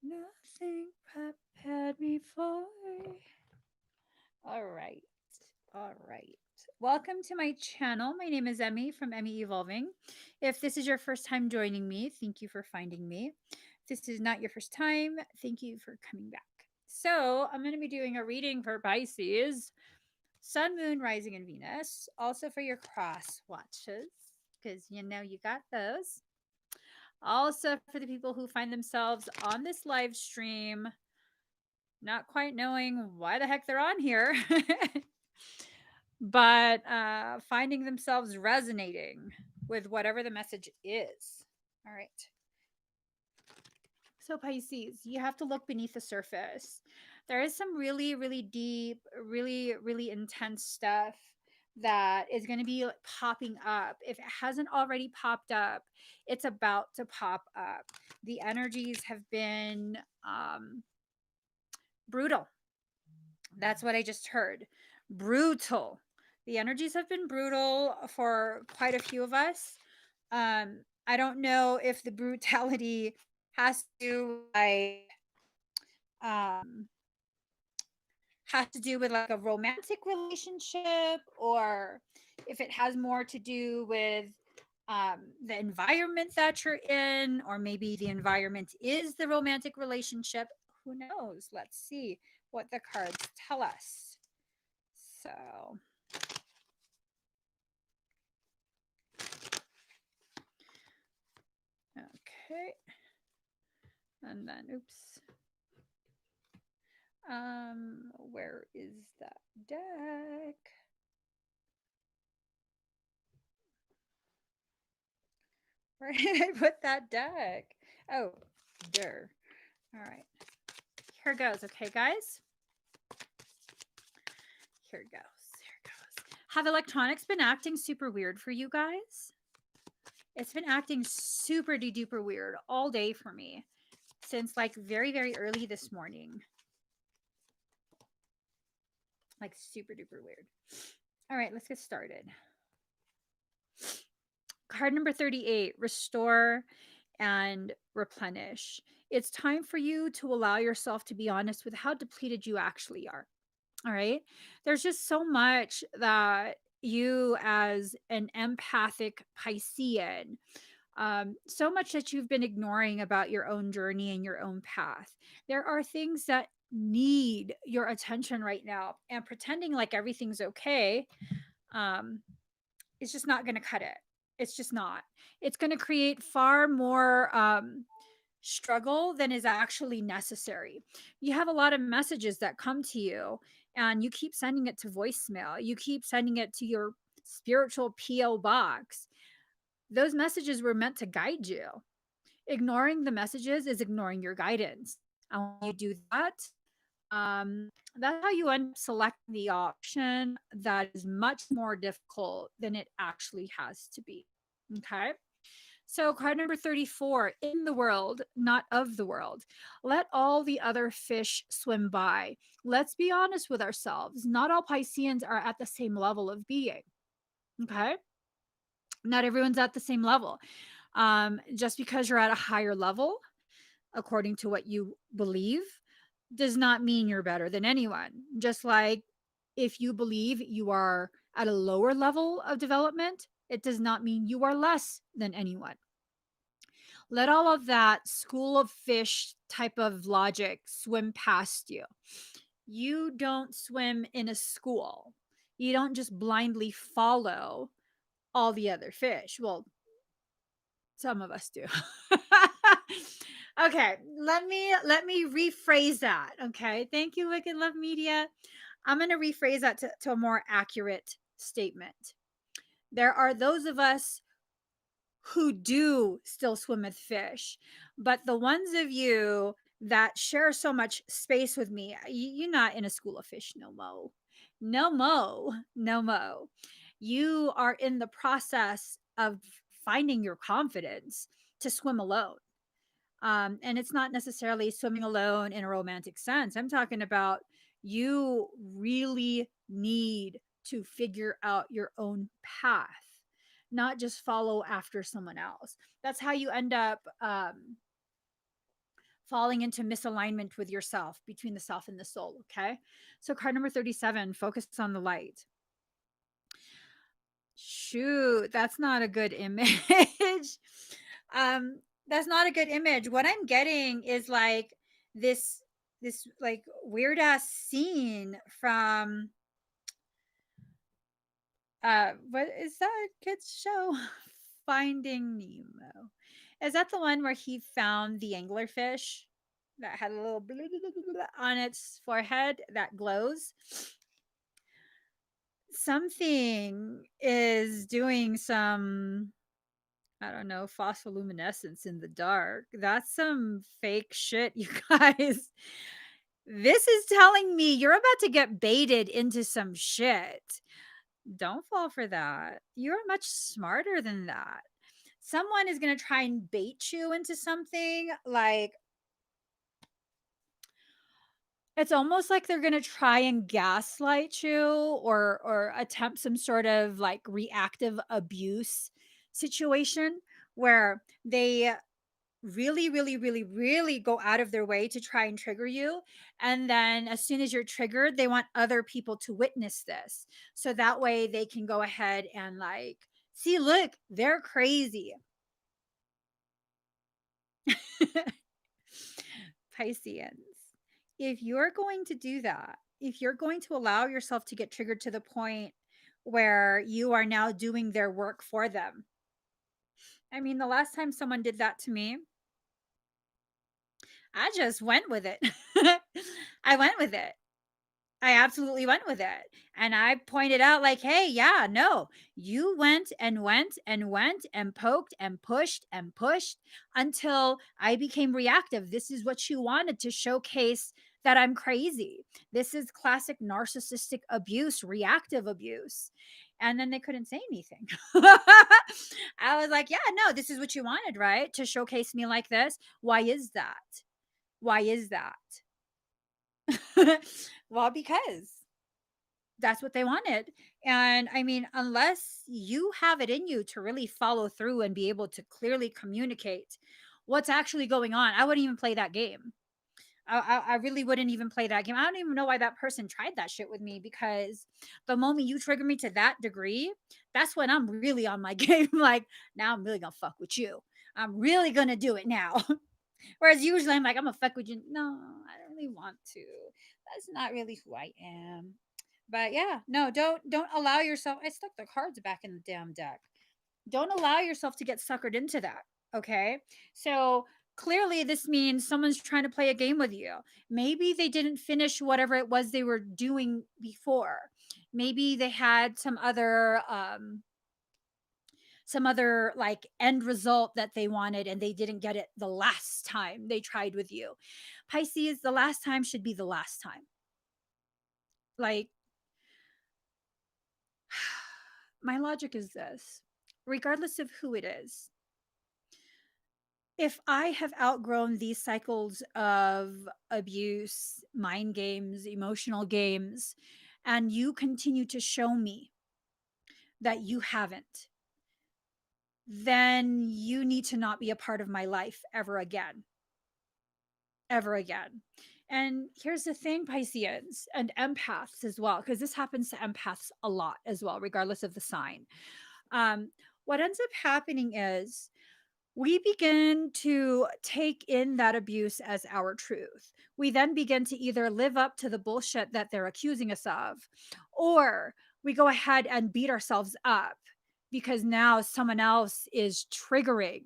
Nothing prepared me for. All right. All right. Welcome to my channel. My name is Emmie from Emmie Evolving. If this is your first time joining me, thank you for finding me. If this is not your first time, thank you for coming back. So, I'm going to be doing a reading for Pisces, Sun, Moon, Rising, and Venus. Also for your cross watches, because you know you got those. Also for the people who find themselves on this live stream, not quite knowing why the heck they're on here, but finding themselves resonating with whatever the message is. All right. So, Pisces, you have to look beneath the surface. There is some really, really deep, really, really intense stuff that is going to be popping up. If it hasn't already popped up, it's about to pop up. The energies have been brutal. That's what I just heard. Brutal. The energies have been brutal for quite a few of us. I don't know if the brutality has to um has to do with like a romantic relationship, or if it has more to do with the environment that you're in, or maybe the environment is the romantic relationship. Who knows? Let's see what the cards tell us. So, okay. And then, oops. Where is that deck? Where did I put that deck? Oh, there. All right. Here goes. Okay, guys. Here goes. Here goes. Have electronics been acting super weird for you guys? It's been acting super duper weird all day for me since like very, very early this morning. Like super duper weird. All right, let's get started. Card number 38, restore and replenish. It's time for you to allow yourself to be honest with how depleted you actually are. All right. There's just so much that you, as an empathic Piscean, so much that you've been ignoring about your own journey and your own path. There are things that need your attention right now, and pretending like everything's okay um, is just not going to cut it. It's just not. It's going to create far more struggle than is actually necessary. You have a lot of messages that come to you, and you keep sending it to voicemail. You keep sending it to your spiritual PO box. Those messages were meant to guide you. Ignoring the messages is ignoring your guidance. And when you do that, that's how you end up selecting the option that is much more difficult than it actually has to be. Okay. So, card number 34, in the world, not of the world. Let all the other fish swim by. Let's be honest with ourselves. Not all Pisceans are at the same level of being. Okay. Not everyone's at the same level. Just because you're at a higher level, according to what you believe, does not mean you're better than anyone. Just like if you believe you are at a lower level of development, it does not mean you are less than anyone. Let all of that school of fish type of logic swim past you. You don't swim in a school. You don't just blindly follow all the other fish. Well, some of us do. Okay, let me rephrase that. Okay, thank you, Wicked Love Media. I'm going to rephrase that to a more accurate statement. There are those of us who do still swim with fish, but the ones of you that share so much space with me, you're not in a school of fish no mo. No mo. No mo. You are in the process of finding your confidence to swim alone. And it's not necessarily swimming alone in a romantic sense. I'm talking about you really need to figure out your own path, not just follow after someone else. That's how you end up falling into misalignment with yourself, between the self and the soul. Okay. So, card number 37, focus on the light. Shoot, that's not a good image. um, that's not a good image. What I'm getting is like this like weird ass scene from what is that kid's show? Finding Nemo. Is that the one where he found the anglerfish that had a little blah, blah, blah, blah, blah on its forehead that glows? Something is doing some, I don't know, phospholuminescence in the dark. That's some fake shit, you guys. This is telling me you're about to get baited into some shit. Don't fall for that. You're much smarter than that. Someone is going to try and bait you into something. Like, it's almost like they're going to try and gaslight you, or attempt some sort of like reactive abuse situation where they really go out of their way to try and trigger you. And then as soon as you're triggered, they want other people to witness this. So that way they can go ahead and like, see, look, they're crazy. Pisceans, if you're going to do that, if you're going to allow yourself to get triggered to the point where you are now doing their work for them. I mean, the last time someone did that to me, I just went with it. I went with it. I absolutely went with it. And I pointed out, like, hey, yeah, no, you went and went and went and poked and pushed until I became reactive. This is what you wanted to showcase that I'm crazy. This is classic narcissistic abuse, reactive abuse. And then they couldn't say anything. I was like, yeah, no, this is what you wanted, right? To showcase me like this. Why is that? Why is that? Well, because that's what they wanted. And I mean, unless you have it in you to really follow through and be able to clearly communicate what's actually going on, I wouldn't even play that game. I really wouldn't even play that game. I don't even know why that person tried that shit with me, because the moment you trigger me to that degree, that's when I'm really on my game. Like, now I'm really gonna fuck with you. I'm really gonna do it now. Whereas usually I'm like, I'm gonna fuck with you. No, I don't really want to. That's not really who I am. But yeah, no, don't allow yourself. I stuck the cards back in the damn deck. Don't allow yourself to get suckered into that. Okay. So clearly this means someone's trying to play a game with you. Maybe they didn't finish whatever it was they were doing before. Maybe they had some other like end result that they wanted and they didn't get it the last time they tried with you. Pisces, the last time should be the last time. Like, my logic is this: regardless of who it is, if I have outgrown these cycles of abuse, mind games, emotional games, and you continue to show me that you haven't, then you need to not be a part of my life ever again. Ever again. And here's the thing, Pisceans and empaths as well, because this happens to empaths a lot as well, regardless of the sign. What ends up happening is we begin to take in that abuse as our truth. We then begin to either live up to the bullshit that they're accusing us of, or we go ahead and beat ourselves up because now someone else is triggering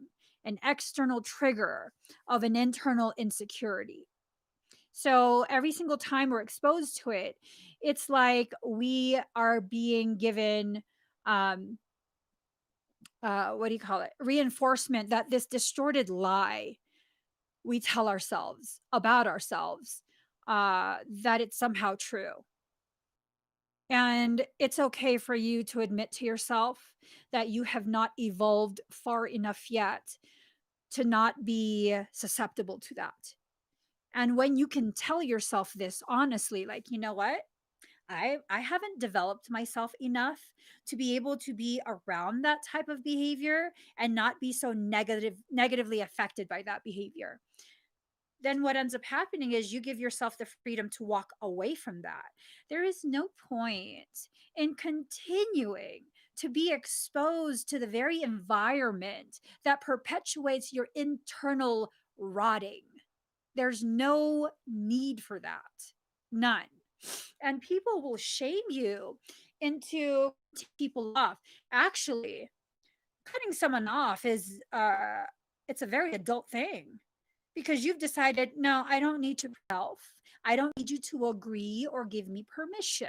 an external trigger of an internal insecurity. So every single time we're exposed to it, it's like we are being given what do you call it, reinforcement that this distorted lie we tell ourselves about ourselves, that it's somehow true. And it's okay for you to admit to yourself that you have not evolved far enough yet to not be susceptible to that. And when you can tell yourself this honestly, like, you know what, I haven't developed myself enough to be able to be around that type of behavior and not be so negatively affected by that behavior. then what ends up happening is you give yourself the freedom to walk away from that. There is no point in continuing to be exposed to the very environment that perpetuates your internal rotting. There's no need for that. None. And people will shame you into people off. Actually, cutting someone off is it's a very adult thing, because you've decided, no, I don't need to self. I don't need you to agree or give me permission.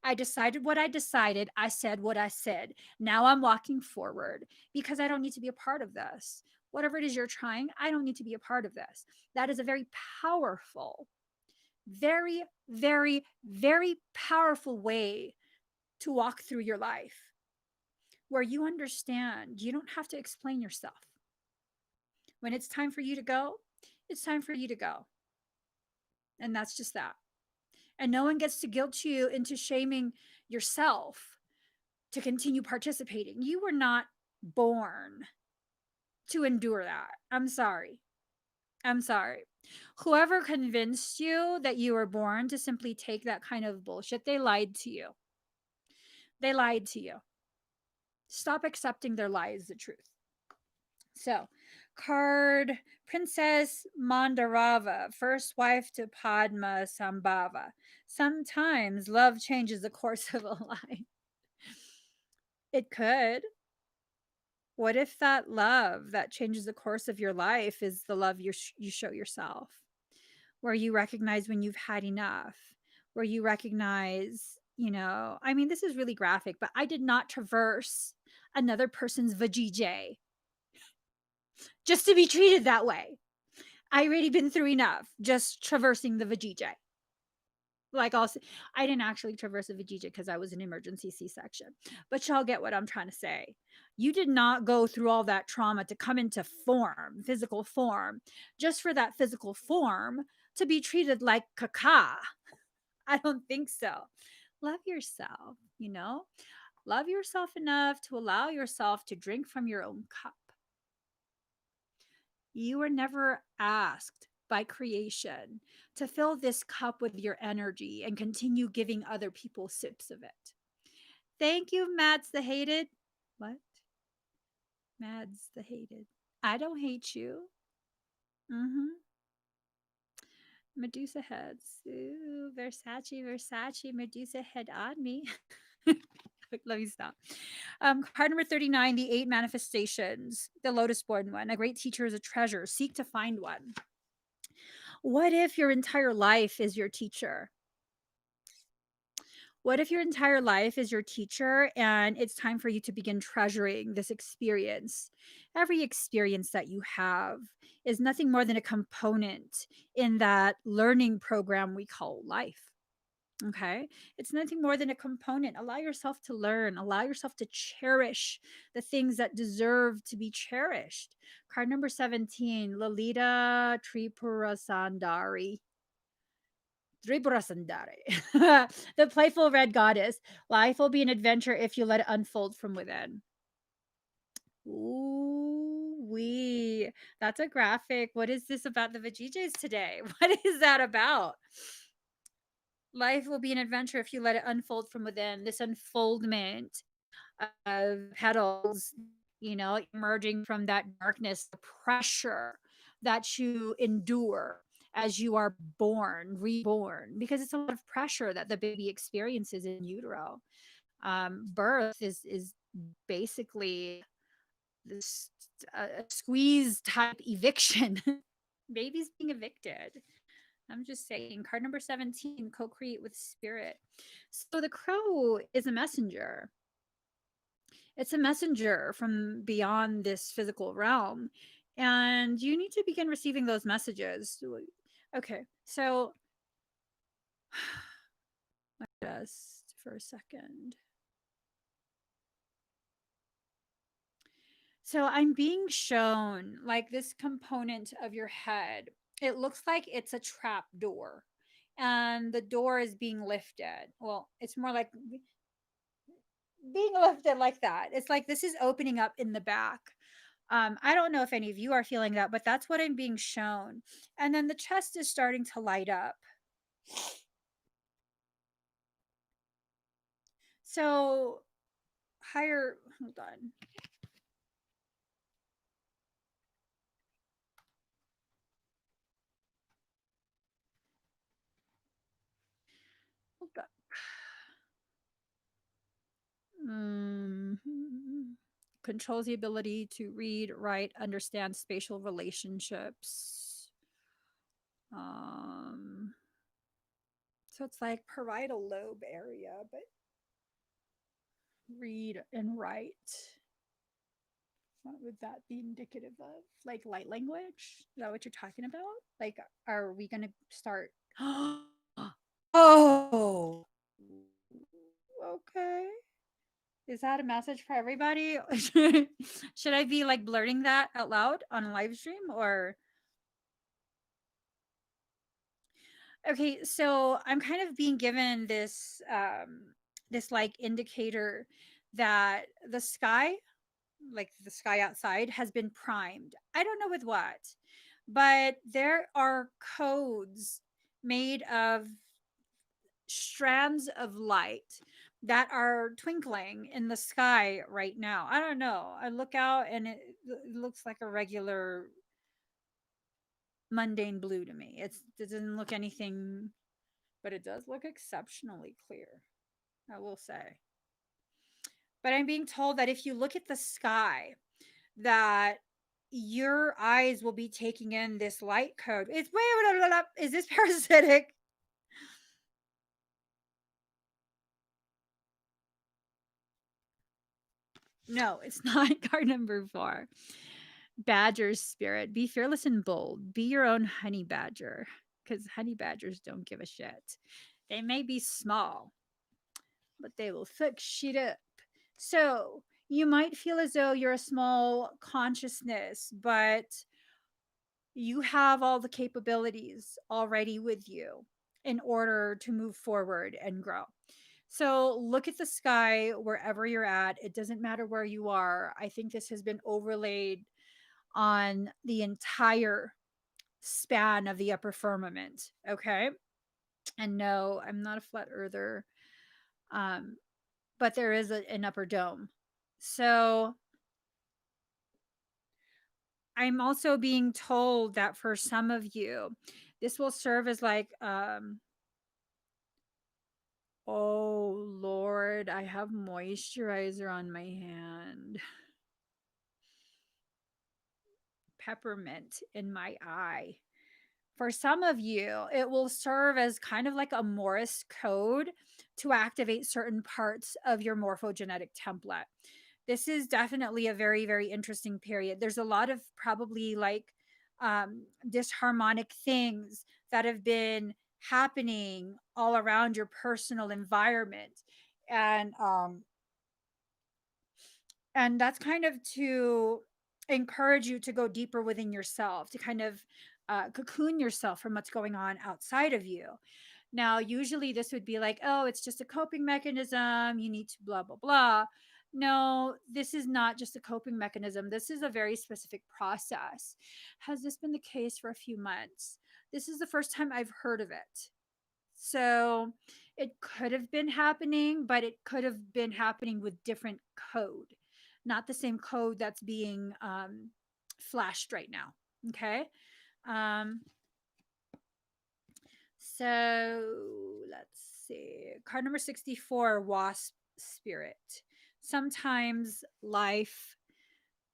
I decided what I decided. I said what I said. Now I'm walking forward because I don't need to be a part of this. Whatever it is you're trying, I don't need to be a part of this. That is a very powerful, very, very, very powerful way to walk through your life, where you understand you don't have to explain yourself. When it's time for you to go, it's time for you to go. And that's just that. And no one gets to guilt you into shaming yourself to continue participating. You were not born to endure that. I'm sorry. I'm sorry. Whoever convinced you that you were born to simply take that kind of bullshit, they lied to you. They lied to you. Stop accepting their lie as the truth. So, card Princess Mandarava, first wife to Padma Sambhava. Sometimes love changes the course of a life. It could. What if that love that changes the course of your life is the love you show yourself, where you recognize when you've had enough, where you recognize, I mean, this is really graphic, but I did not traverse another person's vajayjay just to be treated that way. I already been through enough just traversing the vajayjay. Like, also, I didn't actually traverse a vajayjay because I was an emergency C-section, but y'all get what I'm trying to say. You did not go through all that trauma to come into form, physical form, just for that physical form to be treated like caca. I don't think so. Love yourself, love yourself enough to allow yourself to drink from your own cup. You were never asked by creation to fill this cup with your energy and continue giving other people sips of it. Thank you, Mads the Hated. What? Mads the Hated. I don't hate you. Mm-hmm. Medusa heads. Ooh, Versace, Medusa head on me. Let me stop. Card number 39, the 8 manifestations. The Lotus born one. A great teacher is a treasure. Seek to find one. What if your entire life is your teacher? What if your entire life is your teacher and it's time for you to begin treasuring this experience? Every experience that you have is nothing more than a component in that learning program we call life. Okay. It's nothing more than a component. Allow yourself to learn, allow yourself to cherish the things that deserve to be cherished. Card number 17, Lalita Tripurasandari. Tripurasandari. The playful red goddess. Life will be an adventure if you let it unfold from within. Ooh, wee. That's a graphic. What is this about the vajayjays today? What is that about? Life will be an adventure if you let it unfold from within. This unfoldment of petals, emerging from that darkness, the pressure that you endure as you are born, reborn, because it's a lot of pressure that the baby experiences in utero. Birth is basically this a squeeze type eviction. Baby's being evicted. I'm just saying. Card number 17, co-create with spirit. So the crow is a messenger. It's a messenger from beyond this physical realm. And you need to begin receiving those messages. Okay, so just for a second. So I'm being shown like this component of your head. It looks like it's a trap door, and the door is being lifted. Well, it's more like being lifted like that. It's like this is opening up in the back. I don't know if any of you are feeling that, but that's what I'm being shown. And then the chest is starting to light up. So, higher, hold on. Hold on. Controls the ability to read, write, understand spatial relationships. Um, so it's like parietal lobe area, but read and write. What would that be indicative of? Like light language? Is that what you're talking about? Like, are we going to start? Oh, okay. Is that a message for everybody? Should I be like blurting that out loud on a live stream or? Okay, so I'm kind of being given this like indicator that the sky, like the sky outside, has been primed. I don't know with what, but there are codes made of strands of light that are twinkling in the sky right now. I don't know. I look out and it looks like a regular mundane blue to me. It doesn't look anything, but it does look exceptionally clear, I will say. But I'm being told that if you look at the sky, that your eyes will be taking in this light code. It's is this parasitic? No, it's not. Card number 4. Badger's spirit. Be fearless and bold. Be your own honey badger. Because honey badgers don't give a shit. They may be small, but they will fuck shit up. So you might feel as though you're a small consciousness, but you have all the capabilities already with you in order to move forward and grow. So look at the sky wherever you're at. It doesn't matter where you are. I think this has been overlaid on the entire span of the upper firmament. Okay. And no, I'm not a flat earther. Um, but there is an upper dome. So I'm also being told that for some of you, this will serve as like, oh Lord, I have moisturizer on my hand. Peppermint in my eye. For some of you, it will serve as kind of like a Morse code to activate certain parts of your morphogenetic template. This is definitely a very, very interesting period. There's a lot of probably like disharmonic things that have been happening all around your personal environment. And and that's kind of to encourage you to go deeper within yourself, to kind of cocoon yourself from what's going on outside of you. Now, usually this would be like, oh, it's just a coping mechanism. You need to blah, blah, blah. No, this is not just a coping mechanism. This is a very specific process. Has this been the case for a few months? This is the first time I've heard of it. So it could have been happening, but it could have been happening with different code, not the same code that's being flashed right now. Okay. Um, so let's see. Card number 64, Wasp Spirit. Sometimes life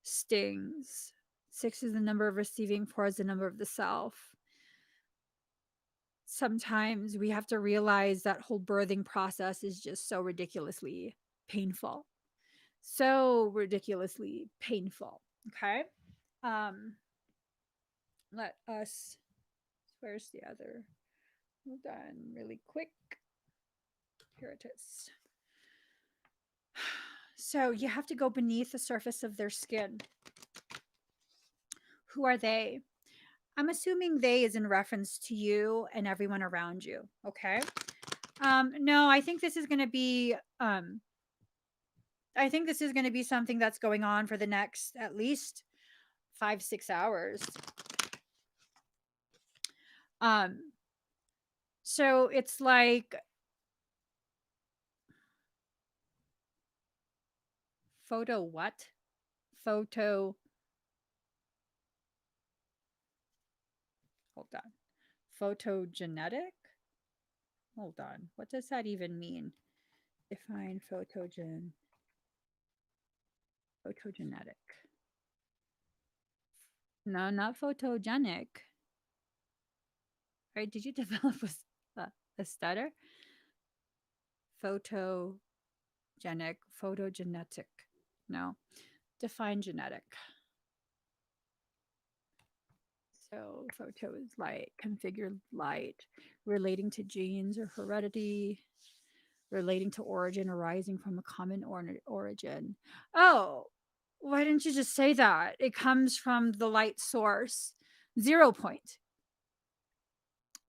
stings. 6 is the number of receiving, 4 is the number of the self. Sometimes we have to realize that whole birthing process is just so ridiculously painful. So ridiculously painful. Okay. Um, let us, where's the other? Hold on really quick. Here it is. So you have to go beneath the surface of their skin. Who are they? I'm assuming they is in reference to you and everyone around you. Okay. No, I think this is going to be I think this is going to be something that's going on for the next at least 5-6 hours. So it's like photo what? Photo, hold on. Photogenetic? Hold on. What does that even mean? Define photogenetic. No, not photogenic. Right? Did you develop a stutter? Photogenic, photogenetic. No. Define genetic. So photo is light, configured light, relating to genes or heredity, relating to origin arising from a common origin. Oh, why didn't you just say that? It comes from the light source. 0 point.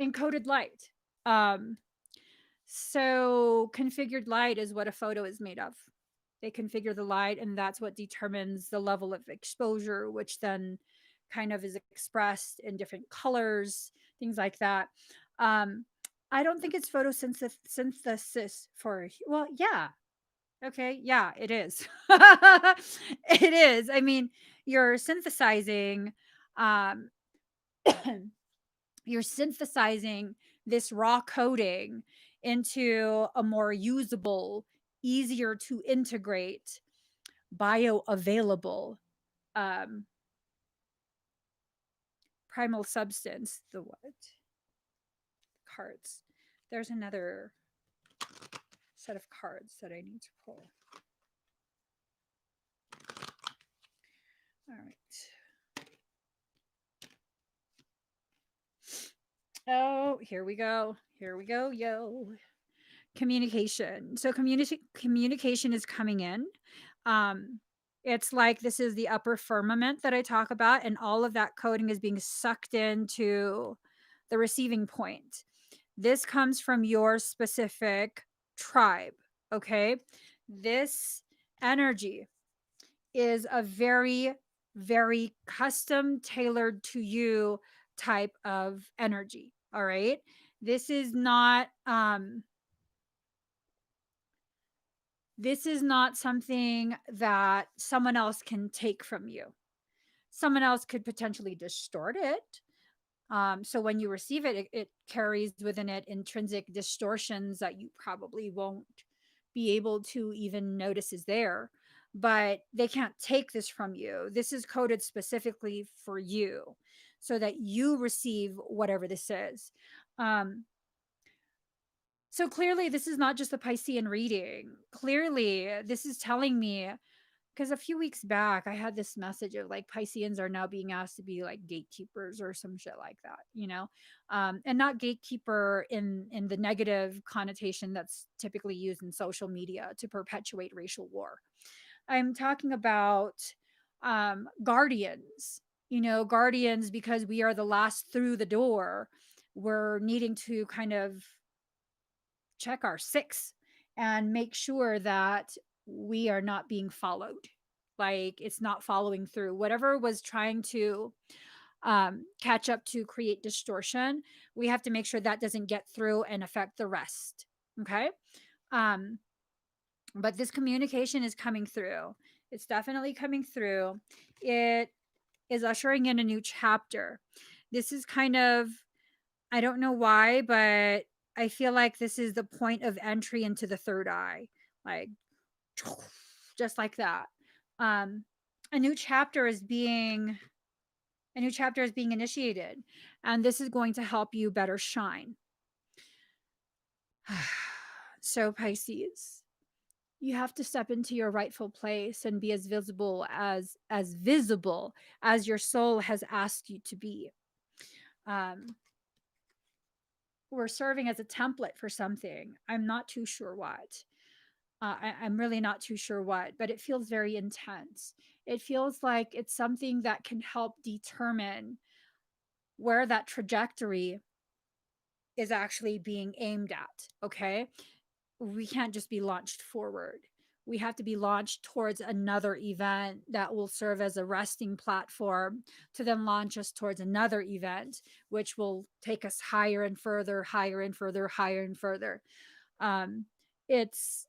Encoded light. So configured light is what a photo is made of. They configure the light, and that's what determines the level of exposure, which then kind of is expressed in different colors, things like that. I don't think it's photosynthesis for, well, yeah. Okay, yeah, it is. It is. I mean, you're synthesizing um you're synthesizing this raw coding into a more usable, easier to integrate, bioavailable um, primal substance. The what? Cards. There's another set of cards that I need to pull. All right. Oh, here we go. Here we go, yo. Communication. So communication is coming in. It's like this is the upper firmament that I talk about, and all of that coding is being sucked into the receiving point. This comes from your specific tribe. Okay. This energy is a very, very custom tailored to you type of energy. All right. This is not something that someone else can take from you. Someone else could potentially distort it. So when you receive it, it carries within it intrinsic distortions that you probably won't be able to even notice is there. But they can't take this from you. This is coded specifically for you so that you receive whatever this is. So clearly, this is not just a Piscean reading. Clearly, this is telling me, because a few weeks back, I had this message of like Pisceans are now being asked to be like gatekeepers or some shit like that, and not gatekeeper in the negative connotation that's typically used in social media to perpetuate racial war. I'm talking about guardians. Guardians, because we are the last through the door. We're needing to kind of check our six and make sure that we are not being followed. Like it's not following through. Whatever was trying to catch up to create distortion, we have to make sure that doesn't get through and affect the rest. Okay. Um, but this communication is coming through. It's definitely coming through. It is ushering in a new chapter. This is kind of, I don't know why, but I feel like this is the point of entry into the third eye. Like just like that. Um a new chapter is being initiated, and this is going to help you better shine. So Pisces, you have to step into your rightful place and be as visible as your soul has asked you to be. We're serving as a template for something. I'm not too sure what. I'm really not too sure what, but it feels very intense. It feels like it's something that can help determine where that trajectory is actually being aimed at. Okay. We can't just be launched forward. we have to be launched towards another event that will serve as a resting platform to then launch us towards another event, which will take us higher and further, higher and further, higher and further. Um, it's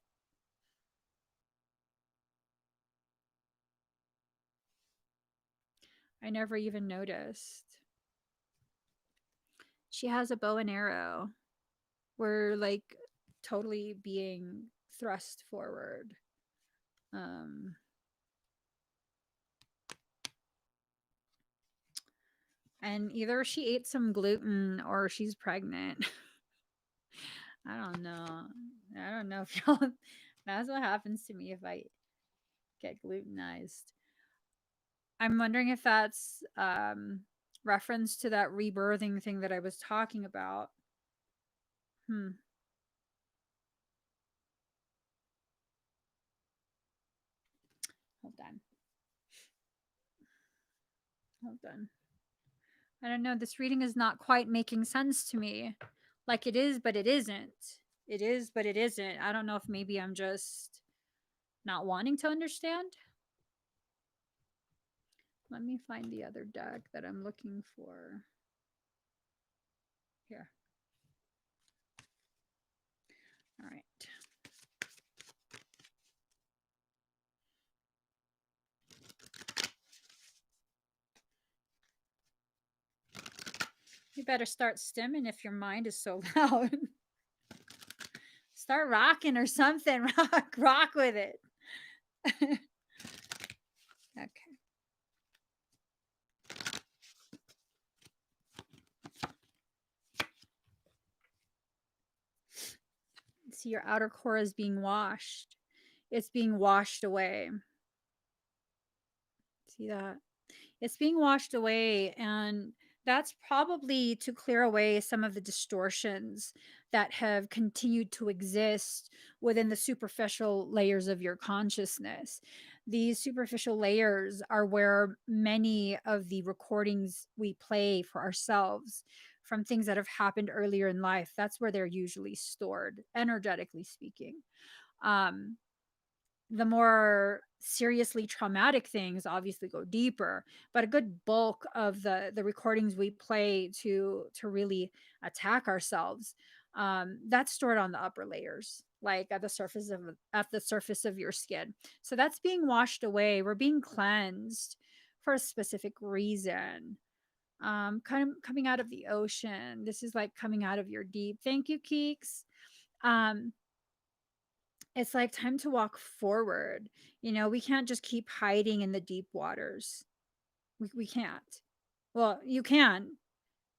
I never even noticed. She has a bow and arrow. We're like totally being thrust forward. Um, and either she ate some gluten or she's pregnant. I don't know. I don't know if y'all. That's what happens to me if I get glutenized. I'm wondering if that's reference to that rebirthing thing that I was talking about. Hmm. Hold on. Hold on. I don't know. This reading is not quite making sense to me. Like it is, but it isn't. It is, but it isn't. I don't know if maybe I'm just not wanting to understand. Let me find the other deck that I'm looking for. Here. All right. You better start stimming if your mind is so loud. Start rocking or something. Rock with it. Okay. See, your outer core is being washed. It's being washed away. See that? It's being washed away, and that's probably to clear away some of the distortions that have continued to exist within the superficial layers of your consciousness. These superficial layers are where many of the recordings we play for ourselves from things that have happened earlier in life, that's where they're usually stored, energetically speaking. um, the more seriously traumatic things obviously go deeper, but a good bulk of the recordings we play to really attack ourselves, that's stored on the upper layers, like at the surface of your skin. So that's being washed away. We're being cleansed for a specific reason. Kind of coming out of the ocean. This is like coming out of your deep. Thank you, Keeks. um it's like time to walk forward. We can't just keep hiding in the deep waters. We can't. Well, you can,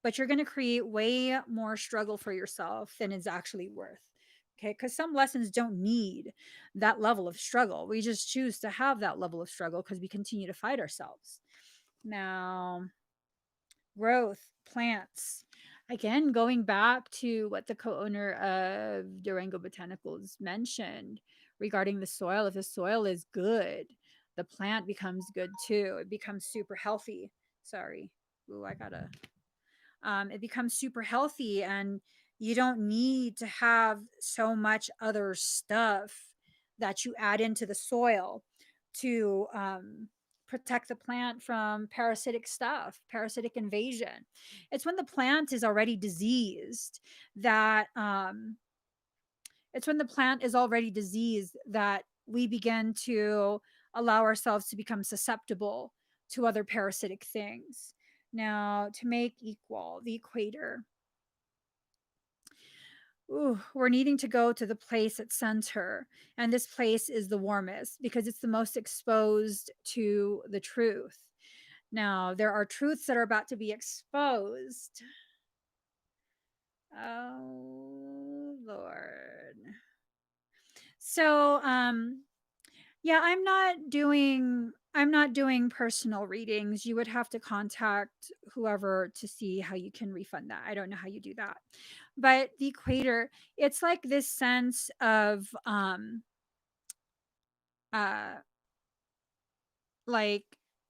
but you're going to create way more struggle for yourself than it's actually worth. Okay, because some lessons don't need that level of struggle. We just choose to have that level of struggle because we continue to fight ourselves. Now, growth, plants. Again, going back to what the co-owner of Durango Botanicals mentioned regarding the soil, if the soil is good, the plant becomes good too. It becomes super healthy. Sorry. Ooh, I gotta. It becomes super healthy, and you don't need to have so much other stuff that you add into the soil to protect the plant from parasitic stuff, parasitic invasion. It's when the plant is already diseased that we begin to allow ourselves to become susceptible to other parasitic things. Now, to make equal the equator, we're needing to go to the place at center. And this place is the warmest because it's the most exposed to the truth. Now, there are truths that are about to be exposed. Oh, Lord. So, yeah, I'm not doing personal readings. You would have to contact whoever to see how you can refund that. I don't know how you do that. But the equator, it's like this sense of uh like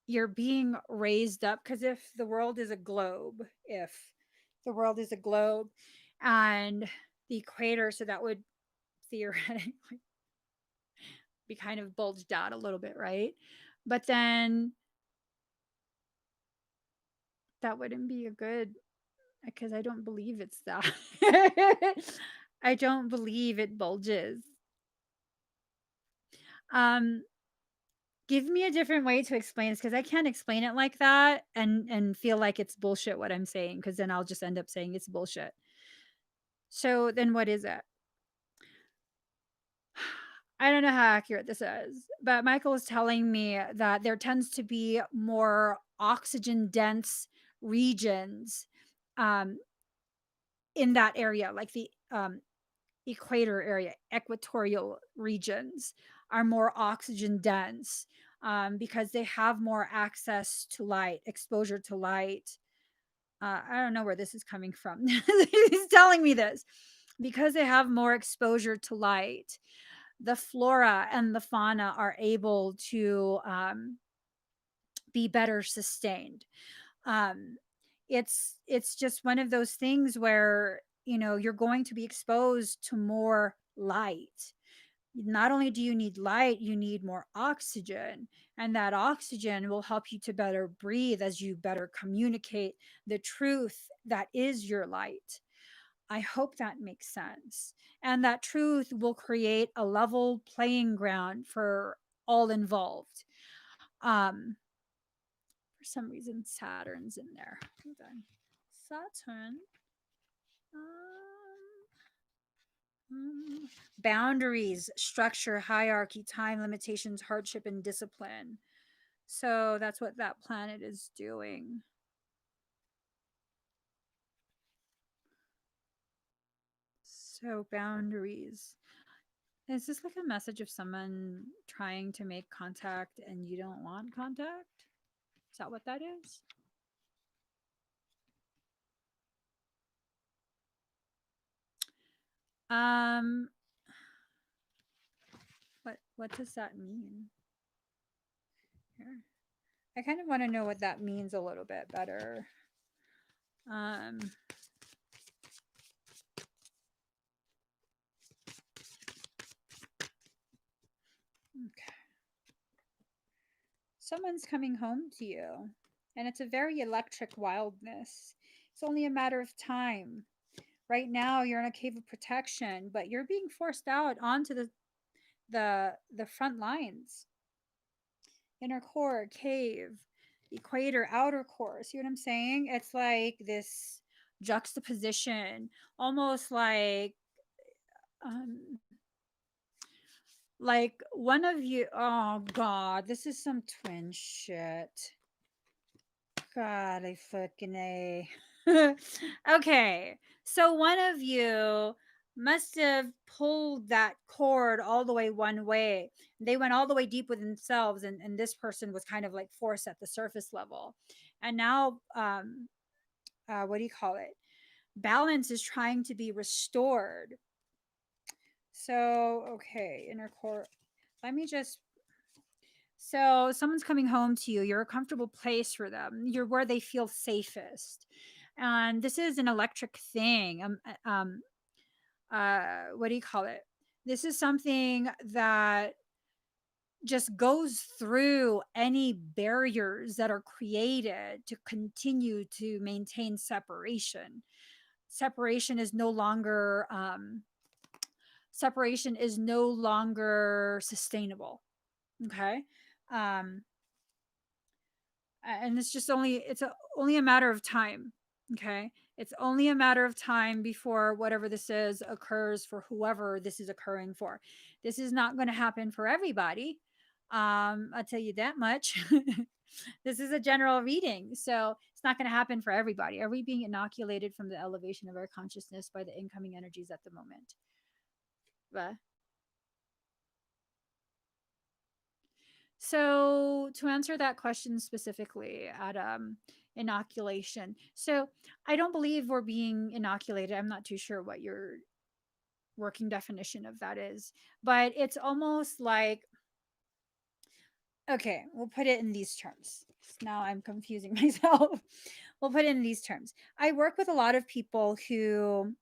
you're being raised up, because if the world is a globe and the equator, so that would theoretically be kind of bulged out a little bit, right? But then that wouldn't be a good, because I don't believe it's that. I don't believe it bulges. Um, give me a different way to explain this, because I can't explain it like that and feel like it's bullshit what I'm saying, because then I'll just end up saying it's bullshit. So then what is it? I don't know how accurate this is, but Michael was telling me that there tends to be more oxygen dense regions um, in that area, like the equator area, equatorial regions are more oxygen dense because they have more access to light, exposure to light. I don't know where this is coming from. He's telling me this because they have more exposure to light. The flora and the fauna are able to be better sustained. Um, it's just one of those things where you're going to be exposed to more light. Not only do you need light, you need more oxygen, and that oxygen will help you to better breathe as you better communicate the truth that is your light. I hope that makes sense. And that truth will create a level playing ground for all involved. Um, for some reason, Saturn's in there. Hold on. Saturn. Boundaries, structure, hierarchy, time limitations, hardship, and discipline. So that's what that planet is doing. So, boundaries. Is this like a message of someone trying to make contact and you don't want contact? Is that what that is? Um, what does that mean? Here. I kind of want to know what that means a little bit better. Um, okay. Someone's coming home to you, and it's a very electric wildness. It's only a matter of time. Right now, you're in a cave of protection, but you're being forced out onto the front lines. Inner core, cave, equator, outer core. See what I'm saying? It's like this juxtaposition, almost um like one of you. Oh god, this is some twin shit. God, I fucking A. Okay, so one of you must have pulled that cord all the way one way. They went all the way deep within themselves, and this person was kind of like forced at the surface level. And now, what do you call it? Balance is trying to be restored. So, okay, inner core. Let me just So someone's coming home to you. You're a comfortable place for them. You're where they feel safest. And this is an electric thing. What do you call it? This is something that just goes through any barriers that are created to continue to maintain separation. Separation is no longer separation is no longer sustainable. Okay. Um, and only a matter of time. Okay, it's only a matter of time before whatever this is occurs for whoever this is occurring for. This is not going to happen for everybody. I'll tell you that much. This is a general reading, so it's not going to happen for everybody. Are we being inoculated from the elevation of our consciousness by the incoming energies at the moment? But So to answer that question specifically at inoculation. So I don't believe we're being inoculated. I'm not too sure what your working definition of that is, but it's almost like, okay, we'll put it in these terms. Now I'm confusing myself. We'll put it in these terms. I work with a lot of people who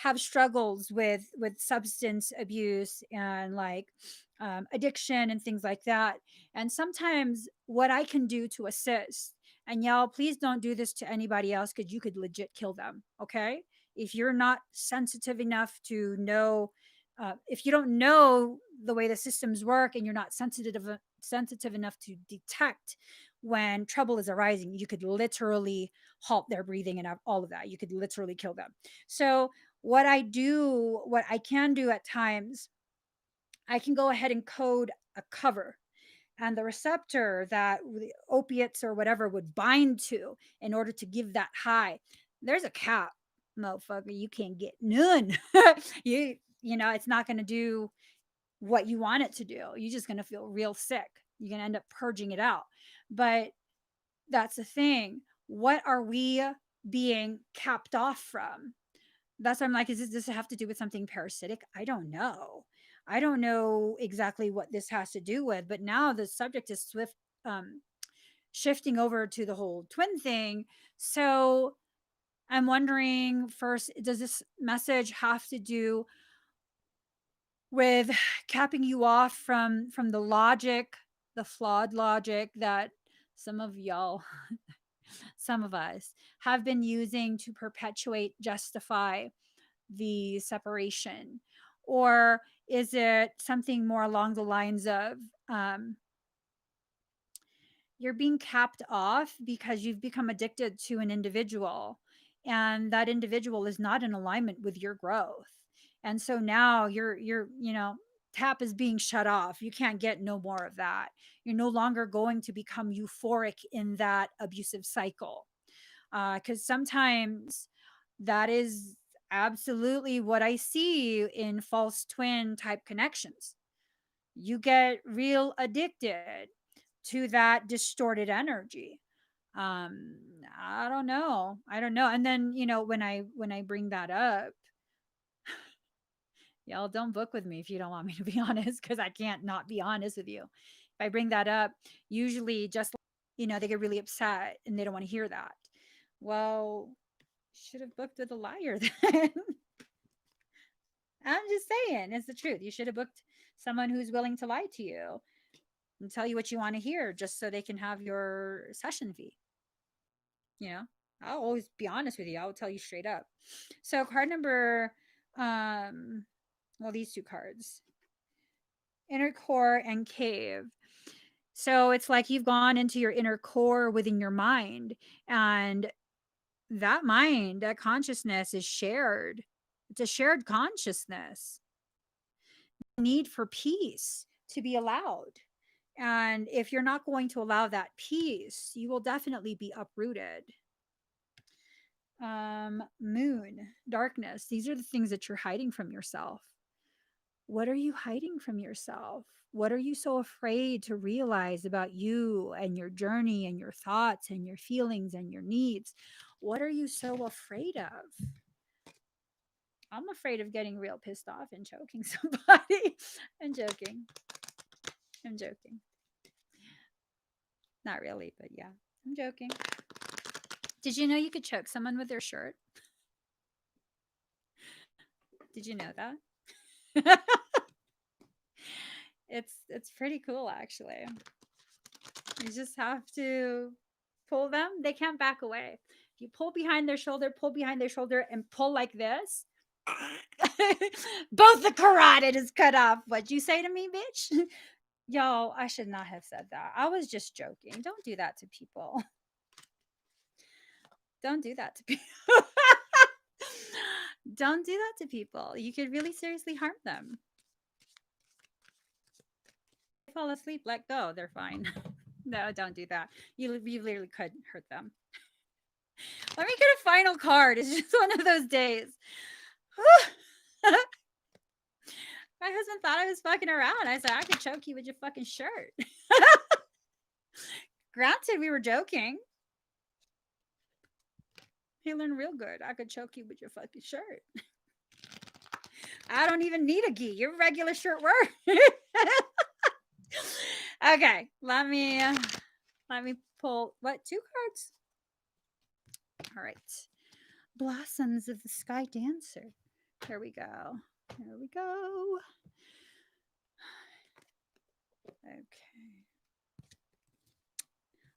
have struggles with substance abuse and like addiction and things like that. And sometimes what I can do to assist, and y'all, please don't do this to anybody else because you could legit kill them. Okay, if you're not sensitive enough to know, if you don't know the way the systems work, and you're not sensitive enough to detect when trouble is arising, you could literally halt their breathing and all of that. You could literally kill them. So what I can do at times, I can go ahead and code a cover, and the receptor that the opiates or whatever would bind to in order to give that high. There's a cap, motherfucker. You can't get none. You know, it's not going to do what you want it to do. You're just going to feel real sick. You're going to end up purging it out. But that's the thing. What are we being capped off from? That's why I'm like, does this have to do with something parasitic? I don't know. I don't know exactly what this has to do with, but now the subject is shifting over to the whole twin thing. So I'm wondering first, does this message have to do with capping you off from the logic, the flawed logic that some of y'all, some of us have been using to perpetuate, justify the separation? Or is it something more along the lines of um, you're being capped off because you've become addicted to an individual, and that individual is not in alignment with your growth, and so now you're you know, tap is being shut off. You can't get no more of that. You're no longer going to become euphoric in that abusive cycle, because sometimes that is absolutely what I see in false twin type connections. You get real addicted to that distorted energy. um I don't know. And then, you know, when I bring that up, y'all don't book with me if you don't want me to be honest, because I can't not be honest with you. If I bring that up, usually just, you know, they get really upset and they don't want to hear that. Well, should have booked with a liar then. I'm just saying, it's the truth. You should have booked someone who's willing to lie to you and tell you what you want to hear just so they can have your session fee. You know, I'll always be honest with you. I'll tell you straight up. So card number, um, well, these two cards, inner core and cave. So it's like you've gone into your inner core within your mind, and that mind, that consciousness is shared. It's a shared consciousness. Need for peace to be allowed. And if you're not going to allow that peace, you will definitely be uprooted. Moon, darkness. These are the things that you're hiding from yourself. What are you hiding from yourself? What are you so afraid to realize about you and your journey and your thoughts and your feelings and your needs? What are you so afraid of? I'm afraid of getting real pissed off and choking somebody. I'm joking. I'm joking. Not really, but yeah, I'm joking. Did you know you could choke someone with their shirt? Did you know that? It's pretty cool actually. You just have to pull them. They can't back away. If you pull behind their shoulder, and pull like this, both the carotid is cut off. What'd you say to me, bitch? Yo, I should not have said that. I was just joking. Don't do that to people. Don't do that to people. Don't do that to people. You could really seriously harm them. They fall asleep, let go. They're fine. No, don't do that. You literally could hurt them. Let me get a final card. It's just one of those days. My husband thought I was fucking around. I said, I could choke you with your fucking shirt. Granted, we were joking. He learned real good. I could choke you with your fucking shirt. I don't even need a gi. Your regular shirt works. Okay, let me pull what, 2 cards? All right. Blossoms of the Sky Dancer. Here we go. Here we go. Okay.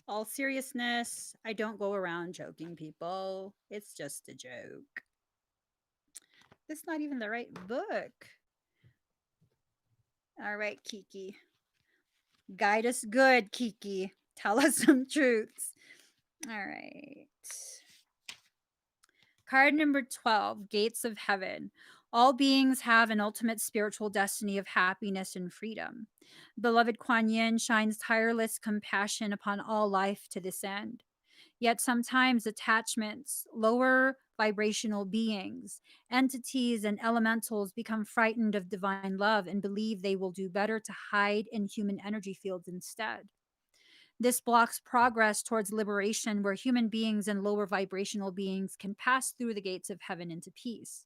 All seriousness, I don't go around joking people. It's just a joke. This is not even the right book. All right, Kiki. Guide us good, Kiki. Tell us some truths. All right. Card number 12, Gates of Heaven. All beings have an ultimate spiritual destiny of happiness and freedom. Beloved Kuan Yin shines tireless compassion upon all life to this end. Yet sometimes attachments, lower vibrational beings, entities, and elementals become frightened of divine love and believe they will do better to hide in human energy fields instead. This blocks progress towards liberation, where human beings and lower vibrational beings can pass through the gates of heaven into peace,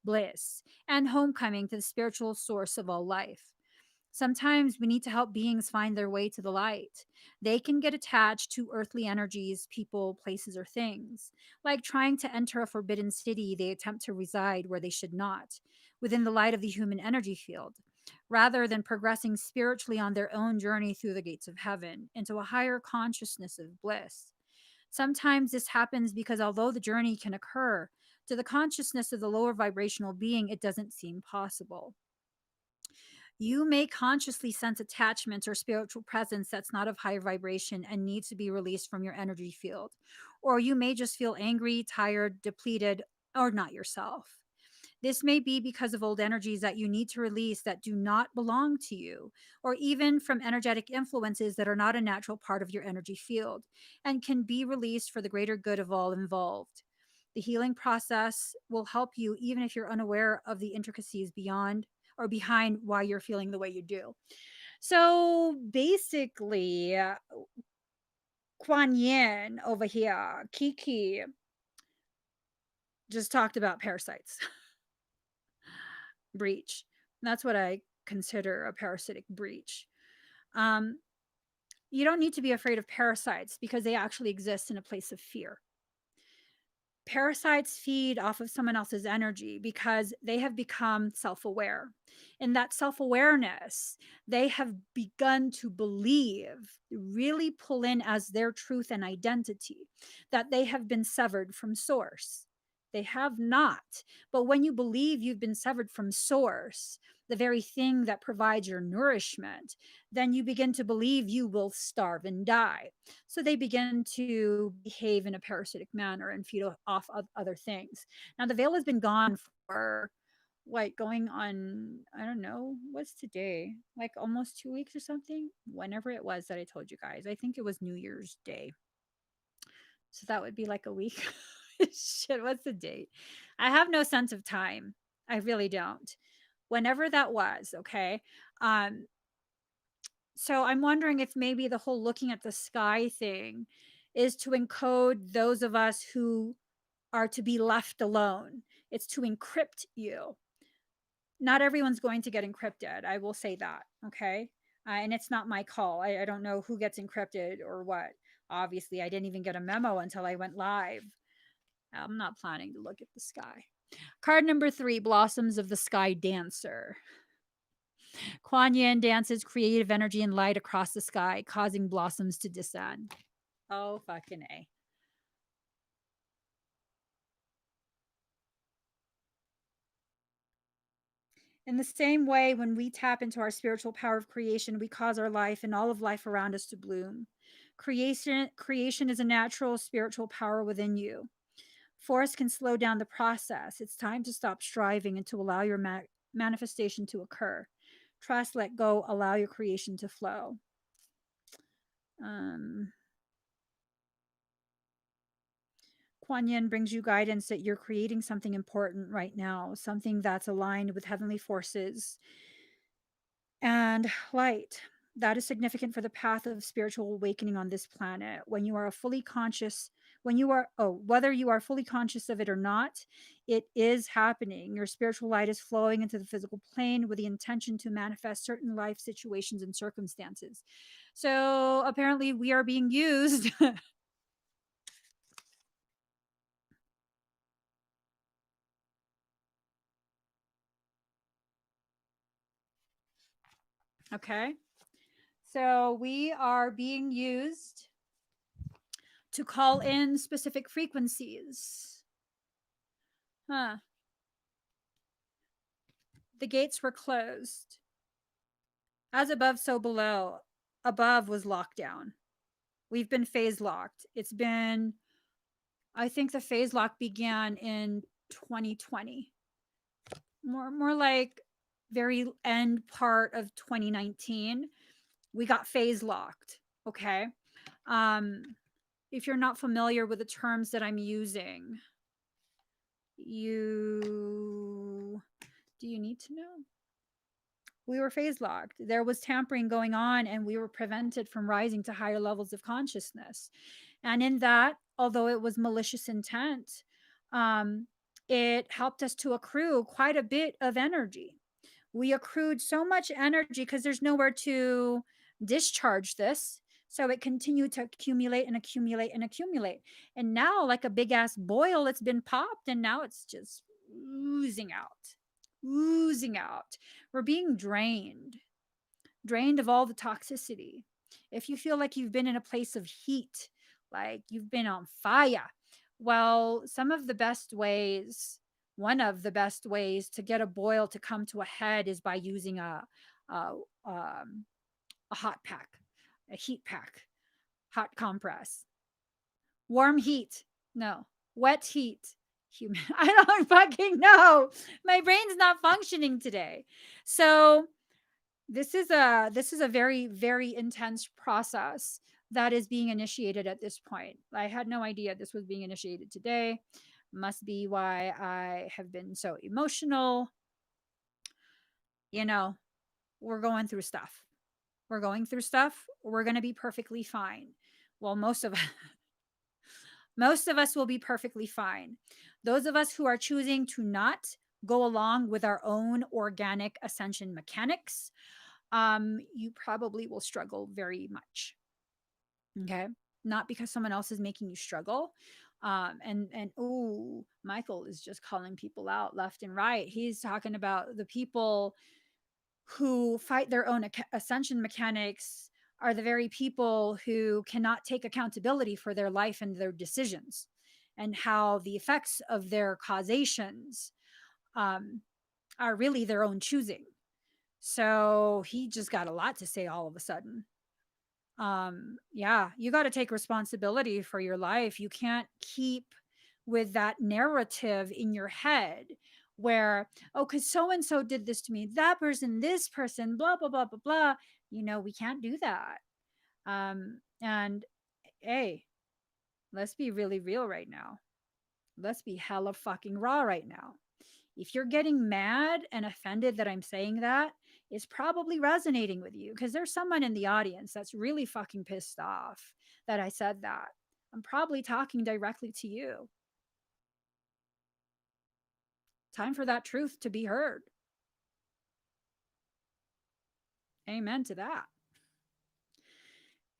bliss, and homecoming to the spiritual source of all life. Sometimes we need to help beings find their way to the light. They can get attached to earthly energies, people, places, or things. Like trying to enter a forbidden city, they attempt to reside where they should not, within the light of the human energy field, rather than progressing spiritually on their own journey through the gates of heaven into a higher consciousness of bliss. Sometimes this happens because although the journey can occur, to the consciousness of the lower vibrational being, it doesn't seem possible. You may consciously sense attachment or spiritual presence that's not of high vibration and needs to be released from your energy field. Or you may just feel angry, tired, depleted, or not yourself. This may be because of old energies that you need to release that do not belong to you, or even from energetic influences that are not a natural part of your energy field and can be released for the greater good of all involved. The healing process will help you even if you're unaware of the intricacies beyond or behind why you're feeling the way you do. So basically, Kuan Yin over here, Kiki, just talked about parasites. Breach. That's what I consider a parasitic breach. Um, you don't need to be afraid of parasites because they actually exist in a place of fear. Parasites feed off of someone else's energy because they have become self aware. In that self awareness, they have begun to believe, really pull in as their truth and identity, that they have been severed from source. They have not. But when you believe you've been severed from source, the very thing that provides your nourishment, then you begin to believe you will starve and die. So they begin to behave in a parasitic manner and feed off of other things. Now, the veil has been gone for like going on, I don't know, what's today? Like almost 2 weeks or something? Whenever it was that I told you guys. I think it was New Year's Day. So that would be like a week. Shit, what's the date? I have no sense of time. I really don't. Whenever that was, okay? Um, so I'm wondering if maybe the whole looking at the sky thing is to encode those of us who are to be left alone. It's to encrypt you. Not everyone's going to get encrypted. I will say that. Okay. And it's not my call. I don't know who gets encrypted or what. Obviously, I didn't even get a memo until I went live. I'm not planning to look at the sky. Card number 3, Blossoms of the Sky Dancer. Kuan Yin dances creative energy and light across the sky, causing blossoms to descend. Oh, fucking A. In the same way, when we tap into our spiritual power of creation, we cause our life and all of life around us to bloom. Creation is a natural spiritual power within you. Force can slow down the process. It's time to stop striving and to allow your manifestation to occur. Trust, let go, allow your creation to flow. Kuan Yin brings you guidance that you're creating something important right now, something that's aligned with heavenly forces and light. That is significant for the path of spiritual awakening on this planet. When you are fully conscious, whether you are fully conscious of it or not, it is happening. Your spiritual light is flowing into the physical plane with the intention to manifest certain life situations and circumstances. So apparently, we are being used. Okay. So we are being used to call in specific frequencies. Huh. The gates were closed. As above, so below. Above was locked down. We've been phase locked. It's been, I think the phase lock began in 2020. More like very end part of 2019. We got phase locked. Okay. Um, if you're not familiar with the terms that I'm using, do you need to know? We were phase locked. There was tampering going on, and we were prevented from rising to higher levels of consciousness. And in that, although it was malicious intent, um, it helped us to accrue quite a bit of energy. We accrued so much energy because there's nowhere to discharge this. So it continued to accumulate and accumulate and accumulate. And now, like a big ass boil, it's been popped and now it's just oozing out, oozing out. We're being drained of all the toxicity. If you feel like you've been in a place of heat, like you've been on fire, well, one of the best ways to get a boil to come to a head is by using a, um, a hot pack, a heat pack, hot compress, warm heat. No, wet heat. Human. I don't fucking know. My brain's not functioning today. So this is a very very intense process that is being initiated at this point. I had no idea this was being initiated today. Must be why I have been so emotional. You know, we're going through stuff. We're going through stuff. We're going to be perfectly fine. Well, most of us will be perfectly fine. Those of us who are choosing to not go along with our own organic ascension mechanics, you probably will struggle very much. Okay. Not because someone else is making you struggle. And oh, Michael is just calling people out left and right. He's talking about the people who fight their own ascension mechanics are the very people who cannot take accountability for their life and their decisions and how the effects of their causations um, are really their own choosing. So he just got a lot to say all of a sudden. Yeah, you got to take responsibility for your life. You can't keep with that narrative in your head where, oh, because so and so did this to me, that person, this person, blah, blah, blah, blah, blah. We can't do that. And hey, let's be really real right now. Let's be hella fucking raw right now. If you're getting mad and offended that I'm saying that, it's probably resonating with you because there's someone in the audience that's really fucking pissed off that I said that. I'm probably talking directly to you. Time for that truth to be heard. Amen to that.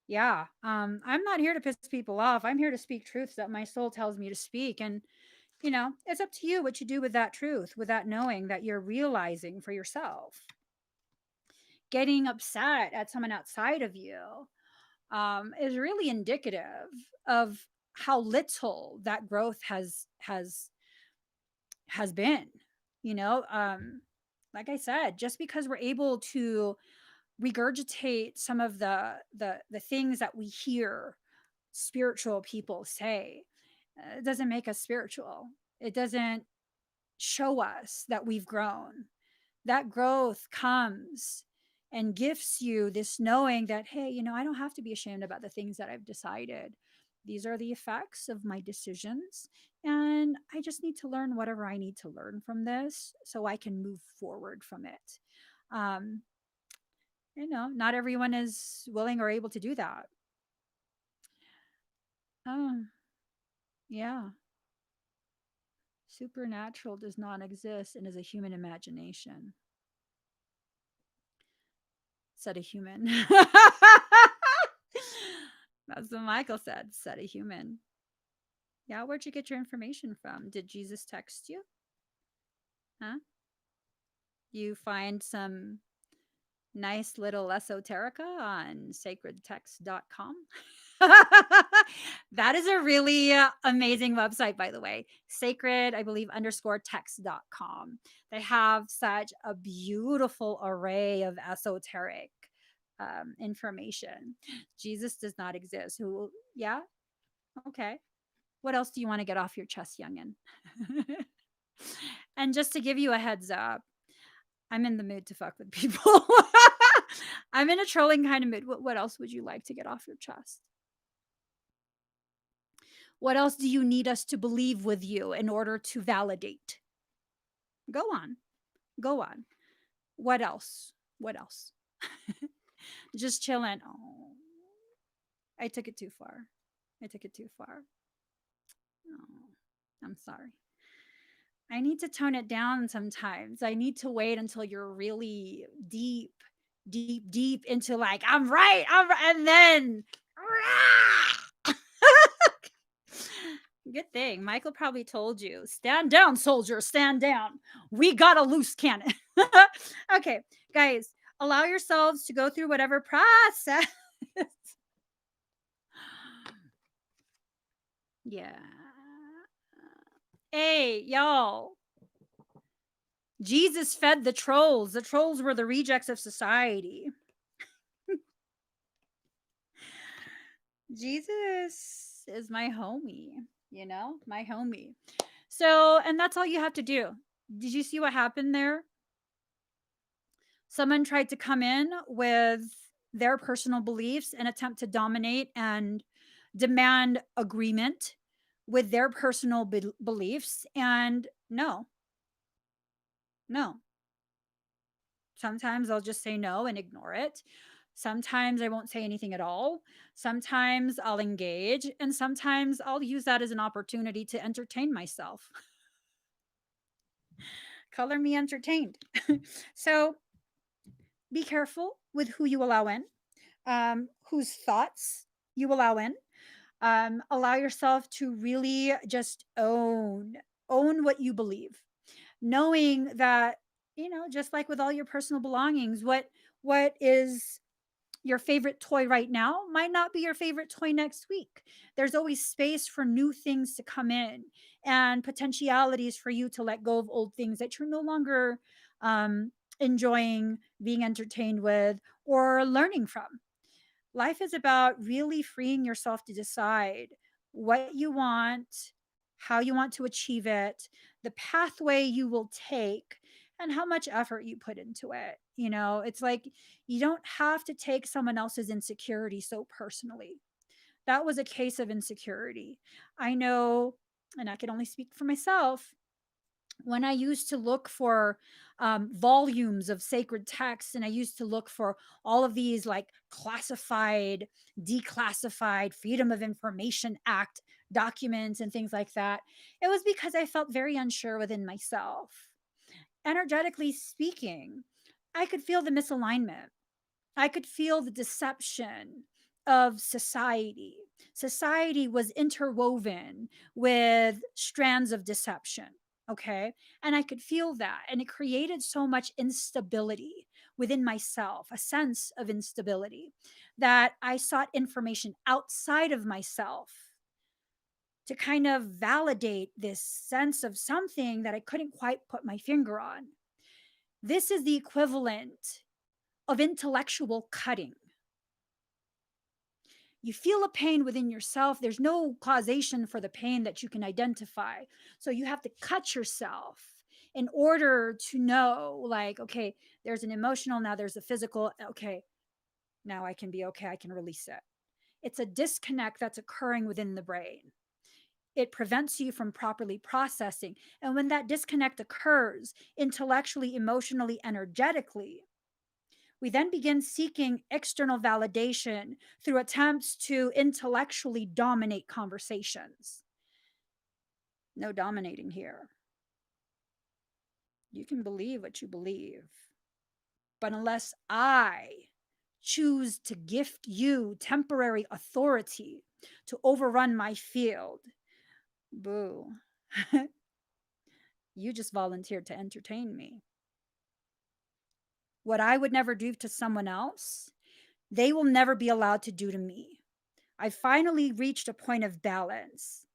Yeah. I'm not here to piss people off. I'm here to speak truths that my soul tells me to speak. And, it's up to you what you do with that truth, with that knowing that you're realizing for yourself. Getting upset at someone outside of you is really indicative of how little that growth has been. You know, like I said, just because we're able to regurgitate some of the things that we hear spiritual people say, it doesn't make us spiritual. It doesn't show us that we've grown. That growth comes and gifts you this knowing that, hey, I don't have to be ashamed about the things that I've decided. These are the effects of my decisions. And I just need to learn whatever I need to learn from this so I can move forward from it. Um, not everyone is willing or able to do that. Oh, yeah. Supernatural does not exist and is a human imagination, said a human. That's what Michael said a human. Yeah, where'd you get your information from? Did Jesus text you? Huh? You find some Nice little esoterica on sacredtext.com. That is a really amazing website, by the way. Sacred, I believe, underscore text.com. They have such a beautiful array of esoteric information. Jesus does not exist. Who, yeah? Okay. What else do you want to get off your chest, youngin? And just to give you a heads up, I'm in the mood to fuck with people. I'm in a trolling kind of mood. What else would you like to get off your chest? What else do you need us to believe with you in order to validate? Go on. Go on. What else? What else? Just chilling. Oh, I took it too far. I took it too far. Oh, I'm sorry. I need to tone it down sometimes. I need to wait until you're really deep, deep, deep into like, I'm right, and then good thing. Michael probably told you, stand down, soldier, stand down. We got a loose cannon. Okay, guys, allow yourselves to go through whatever process. Yeah. Hey, y'all. Jesus fed the trolls. The trolls were the rejects of society. Jesus is my homie, my homie. So, and that's all you have to do. Did you see what happened there? Someone tried to come in with their personal beliefs and attempt to dominate and demand agreement with their personal beliefs. And no, no. Sometimes I'll just say no and ignore it. Sometimes I won't say anything at all. Sometimes I'll engage. And sometimes I'll use that as an opportunity to entertain myself. Color me entertained. So be careful with who you allow in, whose thoughts you allow in. Allow yourself to really just own what you believe, knowing that, just like with all your personal belongings, what is your favorite toy right now might not be your favorite toy next week. There's always space for new things to come in and potentialities for you to let go of old things that you're no longer enjoying being entertained with or learning from. Life is about really freeing yourself to decide what you want, how you want to achieve it, the pathway you will take, and how much effort you put into it. It's like you don't have to take someone else's insecurity so personally. That was a case of insecurity. I know, and I can only speak for myself, when I used to look for volumes of sacred texts, and I used to look for all of these like classified, declassified, Freedom of Information Act documents and things like that, it was because I felt very unsure within myself. Energetically speaking, I could feel the misalignment. I could feel the deception of society. Society was interwoven with strands of deception. Okay. And I could feel that. And it created so much instability within myself, a sense of instability, that I sought information outside of myself to kind of validate this sense of something that I couldn't quite put my finger on. This is the equivalent of intellectual cutting. You feel a pain within yourself. There's no causation for the pain that you can identify. So you have to cut yourself in order to know, like, okay, there's an emotional, now there's a physical. Okay, now I can be okay. I can release it. It's a disconnect that's occurring within the brain. It prevents you from properly processing. And when that disconnect occurs intellectually, emotionally, energetically, we then begin seeking external validation through attempts to intellectually dominate conversations. No dominating here. You can believe what you believe. But unless I choose to gift you temporary authority to overrun my field, boo, you just volunteered to entertain me. what I would never do to someone else, they will never be allowed to do to me. I finally reached a point of balance.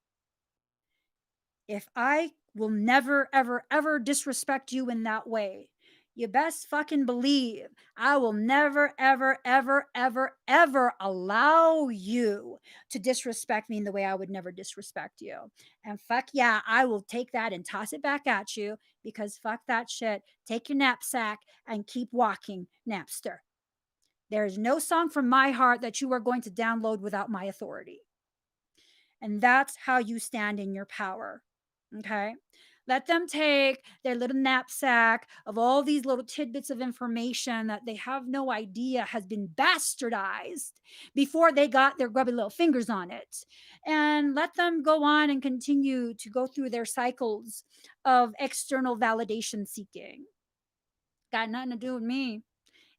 If I will never, ever, ever disrespect you in that way, you best fucking believe I will never, ever, ever, ever, ever allow you to disrespect me in the way I would never disrespect you. And fuck yeah, I will take that and toss it back at you, because fuck that shit. Take your knapsack and keep walking, Napster. There is no song from my heart that you are going to download without my authority. And that's how you stand in your power. Okay. Let them take their little knapsack of all these little tidbits of information that they have no idea has been bastardized before they got their grubby little fingers on it. And let them go on and continue to go through their cycles of external validation seeking. Got nothing to do with me.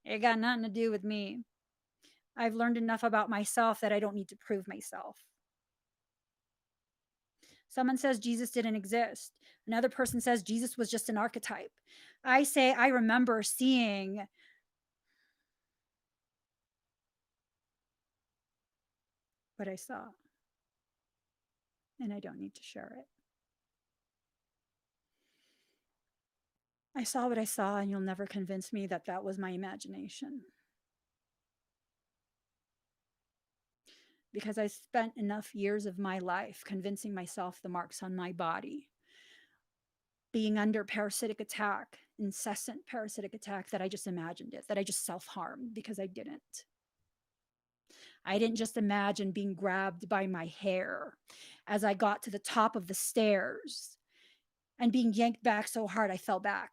It got nothing to do with me. I've learned enough about myself that I don't need to prove myself. Someone says Jesus didn't exist. Another person says Jesus was just an archetype. I say I remember seeing what I saw, and I don't need to share it. I saw what I saw, and you'll never convince me that that was my imagination. Because I spent enough years of my life convincing myself the marks on my body, being under parasitic attack, incessant parasitic attack, that I just imagined it, that I just self-harmed because I didn't. I didn't just imagine being grabbed by my hair as I got to the top of the stairs and being yanked back so hard I fell back.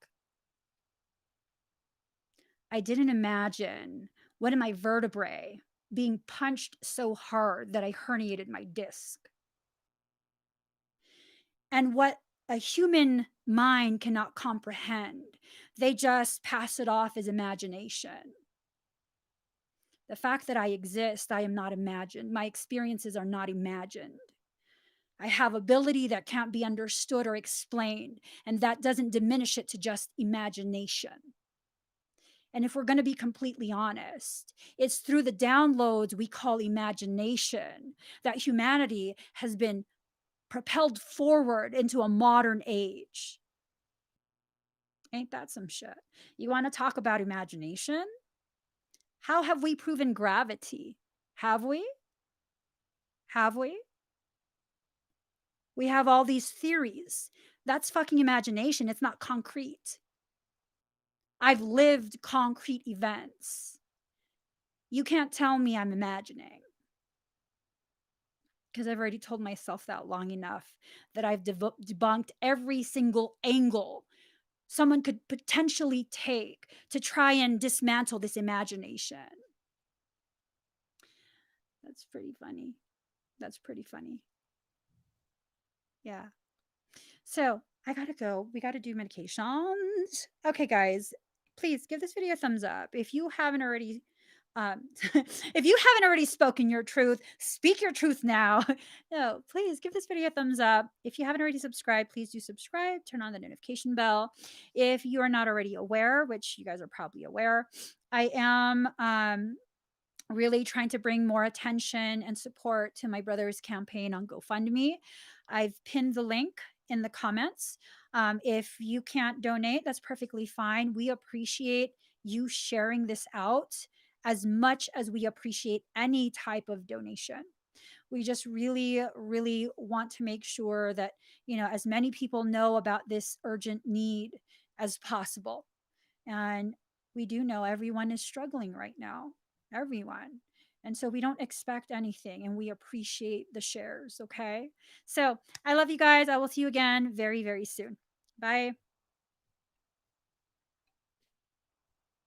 I didn't imagine one of my vertebrae being punched so hard that I herniated my disc. And what a human mind cannot comprehend, they just pass it off as imagination. The fact that I exist, I am not imagined. My experiences are not imagined. I have ability that can't be understood or explained, and that doesn't diminish it to just imagination. And if we're going to be completely honest, it's through the downloads we call imagination that humanity has been propelled forward into a modern age. Ain't that some shit? You want to talk about imagination? How have we proven gravity? Have we? Have we? We have all these theories. That's fucking imagination. It's not concrete. I've lived concrete events. You can't tell me I'm imagining, because I've already told myself that long enough that I've debunked every single angle someone could potentially take to try and dismantle this imagination. That's pretty funny. That's pretty funny. Yeah. So I gotta go. We gotta do medications. Okay, guys, please give this video a thumbs up. If you haven't already, if you haven't already spoken your truth, speak your truth now. No, please give this video a thumbs up. If you haven't already subscribed, please do subscribe. Turn on the notification bell. If you are not already aware, which you guys are probably aware, I am really trying to bring more attention and support to my brother's campaign on GoFundMe. I've pinned the link in the comments. If you can't donate, that's perfectly fine. We appreciate you sharing this out as much as we appreciate any type of donation. We just really, really want to make sure that, as many people know about this urgent need as possible. And we do know everyone is struggling right now, everyone. And so we don't expect anything, and we appreciate the shares. Okay. So I love you guys. I will see you again very, very soon. Bye.